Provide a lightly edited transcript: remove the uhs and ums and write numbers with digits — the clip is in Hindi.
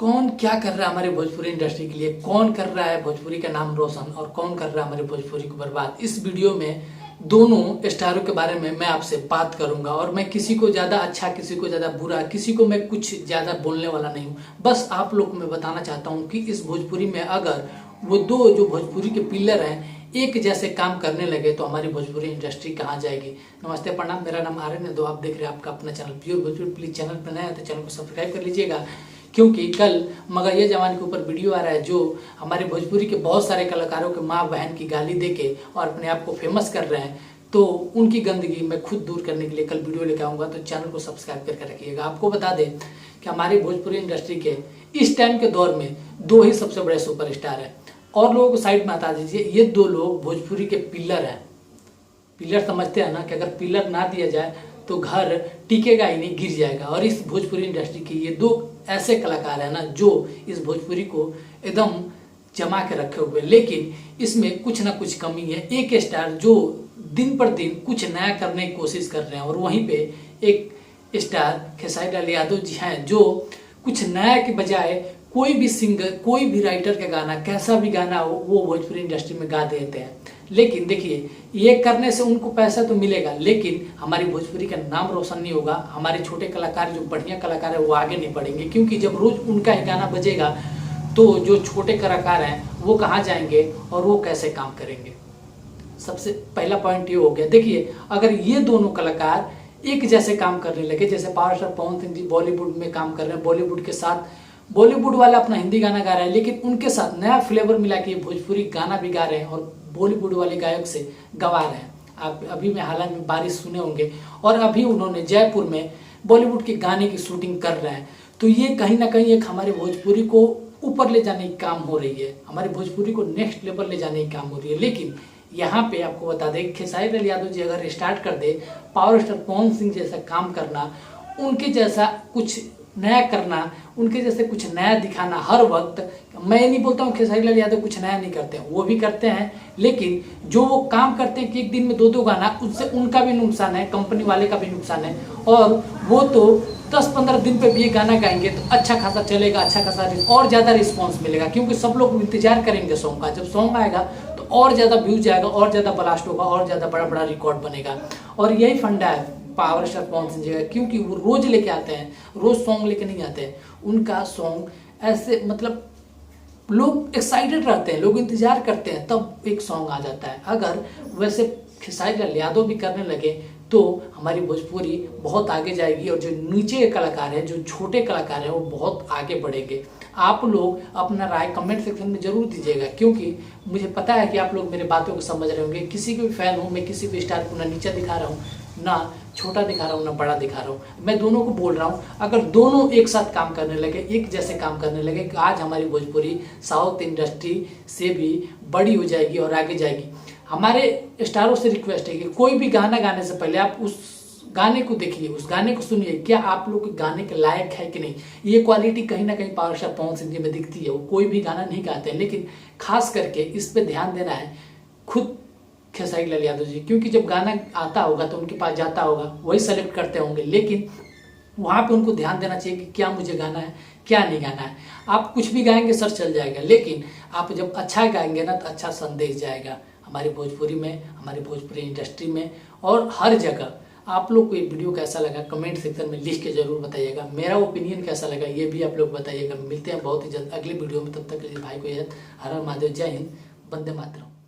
कौन क्या कर रहा है हमारे भोजपुरी इंडस्ट्री के लिए, कौन कर रहा है भोजपुरी का नाम रोशन और कौन कर रहा है हमारे भोजपुरी को बर्बाद। इस वीडियो में दोनों स्टारों के बारे में मैं आपसे बात करूंगा और मैं किसी को ज़्यादा अच्छा, किसी को ज़्यादा बुरा, किसी को मैं कुछ ज़्यादा बोलने वाला नहीं हूँ। बस आप लोग को मैं बताना चाहता हूँ कि इस भोजपुरी में अगर वो दो जो भोजपुरी के पिलर हैं एक जैसे काम करने लगे तो हमारी भोजपुरी इंडस्ट्री कहाँ जाएगी। नमस्ते, प्रणाम, मेरा नाम आर्यन है। आप देख रहे हैं आपका अपना channel pure Bhojpuri. Please channel पर नया है तो चैनल को सब्सक्राइब कर लीजिएगा, क्योंकि कल मगहिया जवान के ऊपर वीडियो आ रहा है जो हमारे भोजपुरी के बहुत सारे कलाकारों के माँ बहन की गाली देके और अपने आप को फेमस कर रहे हैं। तो उनकी गंदगी मैं खुद दूर करने के लिए कल वीडियो लेकर आऊँगा, तो चैनल को सब्सक्राइब करके रखिएगा। आपको बता दें कि हमारी भोजपुरी इंडस्ट्री के इस टाइम के दौर में दो ही सबसे बड़े सुपरस्टार हैं, और लोगों को साइड में हटा दीजिए। ये दो लोग भोजपुरी के पिलर हैं। पिलर समझते हैं ना कि अगर पिलर ना दिया जाए तो घर टिकेगा ही नहीं, गिर जाएगा। और इस भोजपुरी इंडस्ट्री के ये दो ऐसे कलाकार हैं ना जो इस भोजपुरी को एकदम जमा के रखे हुए, लेकिन इसमें कुछ ना कुछ कमी है। एक स्टार जो दिन पर दिन कुछ नया करने की कोशिश कर रहे हैं, और वहीं पे एक स्टार खेसारी लाल यादव जी हैं जो कुछ नया के बजाय कोई भी सिंगर, कोई भी राइटर का गाना, कैसा भी गाना हो वो भोजपुरी इंडस्ट्री में गा देते हैं। लेकिन देखिए, ये करने से उनको पैसा तो मिलेगा, लेकिन हमारी भोजपुरी का नाम रोशन नहीं होगा। हमारे छोटे कलाकार जो बढ़िया कलाकार है वो आगे नहीं बढ़ेंगे, क्योंकि जब रोज उनका ही गाना बजेगा तो जो छोटे कलाकार हैं वो कहाँ जाएंगे और वो कैसे काम करेंगे। सबसे पहला पॉइंट ये हो गया। देखिए, अगर ये दोनों कलाकार एक जैसे काम करने लगे, जैसे पावर स्टार पवन सिंह जी बॉलीवुड में काम कर रहे हैं, बॉलीवुड के साथ बॉलीवुड वाला अपना हिंदी गाना गा रहा है, लेकिन उनके साथ नया फ्लेवर मिला के भोजपुरी गाना भी गा रहे हैं और बॉलीवुड वाले गायक से गवा रहे हैं। आप अभी में हाल में बारिश सुने होंगे, और अभी उन्होंने जयपुर में बॉलीवुड के गाने की शूटिंग कर रहे हैं। तो ये कहीं ना कहीं एक हमारे भोजपुरी को ऊपर ले जाने की काम हो रही है, हमारे भोजपुरी को नेक्स्ट लेवल ले जाने की काम हो रही है। लेकिन यहाँ पे आपको बता दें, खेसारी लाल यादव जी अगर स्टार्ट कर दे पावर स्टार पवन सिंह जैसा काम करना, उनके जैसा कुछ नया करना, उनके जैसे कुछ नया दिखाना हर वक्त। मैं नहीं बोलता हूँ खेसारी लाल यादव कुछ नया नहीं करते हैं, वो भी करते हैं, लेकिन जो वो काम करते हैं कि एक दिन में दो गाना, उससे उनका भी नुकसान है, कंपनी वाले का भी नुकसान है। और वो तो 10-15 दिन पे भी ये गाना गाएंगे तो अच्छा खासा चलेगा, अच्छा खासा और ज़्यादा रिस्पॉन्स मिलेगा, क्योंकि सब लोग इंतजार करेंगे सॉन्ग का। जब सॉन्ग आएगा तो और ज़्यादा व्यूज आएगा, और ज़्यादा ब्लास्ट होगा, और ज़्यादा बड़ा बड़ा रिकॉर्ड बनेगा। और यही फंडा है पावर स्टार पवन सिंह जी का, क्योंकि वो रोज लेके आते हैं, रोज सॉन्ग लेके नहीं आते हैं। उनका सॉन्ग ऐसे मतलब लोग एक्साइटेड रहते हैं, लोग इंतजार करते हैं, तब एक सॉन्ग आ जाता है। अगर वैसे खेसारी लाल यादव भी करने लगे तो हमारी भोजपुरी बहुत आगे जाएगी, और जो नीचे के कलाकार हैं, जो छोटे कलाकार हैं, वो बहुत आगे बढ़ेंगे। आप लोग अपना राय कमेंट सेक्शन में जरूर दीजिएगा, क्योंकि मुझे पता है कि आप लोग मेरे बातों को समझ रहे होंगे। किसी के भी फैन हूँ मैं, किसी भी स्टार को ना नीचा दिखा रहा हूँ, ना छोटा दिखा रहा हूँ, ना बड़ा दिखा रहा हूँ। मैं दोनों को बोल रहा हूँ, अगर दोनों एक साथ काम करने लगे, एक जैसे काम करने लगे, आज हमारी भोजपुरी साउथ इंडस्ट्री से भी बड़ी हो जाएगी और आगे जाएगी। हमारे स्टारों से रिक्वेस्ट है कि कोई भी गाना गाने से पहले आप उस गाने को देखिए, उस गाने को सुनिए, क्या आप लोग के गाने के लायक है कि नहीं। ये क्वालिटी कहीं ना कहीं पावर स्टार पवन सिंह जी में दिखती है। वो कोई भी गाना नहीं गाते हैं, लेकिन खास करके इस पे ध्यान देना है खुद खेसारी लाल यादव जी, क्योंकि जब गाना आता होगा तो उनके पास जाता होगा, वही सेलेक्ट करते होंगे, लेकिन वहाँ पे उनको ध्यान देना चाहिए कि क्या मुझे गाना है, क्या नहीं गाना है। आप कुछ भी गाएंगे सर चल जाएगा, लेकिन आप जब अच्छा गाएंगे ना तो अच्छा संदेश जाएगा हमारी भोजपुरी में, हमारी भोजपुरी इंडस्ट्री में, और हर जगह। आप लोग को ये वीडियो कैसा लगा कमेंट सेक्शन में लिख के जरूर बताइएगा। मेरा ओपिनियन कैसा लगा ये भी आप लोग बताइएगा। मिलते हैं बहुत ही जल्द अगली वीडियो में, तब तक के लिए भाई को याद, हर हर महादेव, जय हिंद, वंदे मातरम।